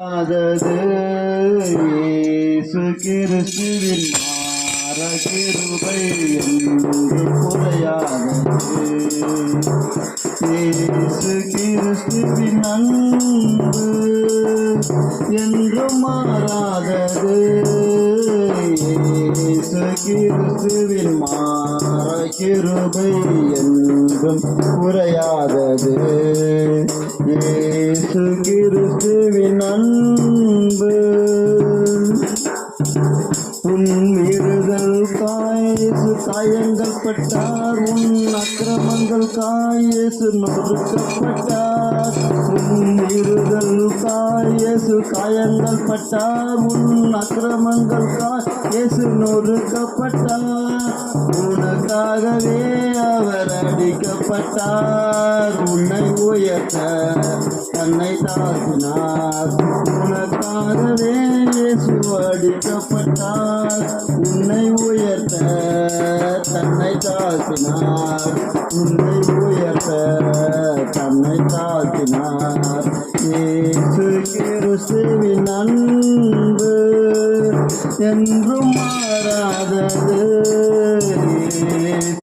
இயேசு கிறிஸ்துவின் மாற கிருபை என்று குறையாதது. இயேசு கிறிஸ்துவின் அன்பு என்றும் மாறாதது. இயேசு கிறிஸ்துவின் மாற கிருபை என்றும் குறையாதது. இயேசு கிறிஸ்துவின் அன்பு உன்னிருதல் காயேசு காயங்கள் பட்டார், உன் அக்கிரமங்கள் காயேசு நொறுக்கப்பட்டார். உன்னிருதல் காயேசு காயங்கள் பட்டார், உன் அக்கிரமங்கள் காயேசு நொறுக்கப்பட்டார். உனக்காகவே அவர் அடிக்கப்பட்டார், உன்னை உயர்த்த தன்னை தாக்கினார். உனக்காகவே இயேசு அடிக்கப்பட்டார், உன்னை உயர்த்த தன்னை தாக்கினார். உன்னை உயர்த்த தன்னை தாக்கினார். இயேசு கிறிஸ்துவின் அன்பு என்றும் மாறாதது.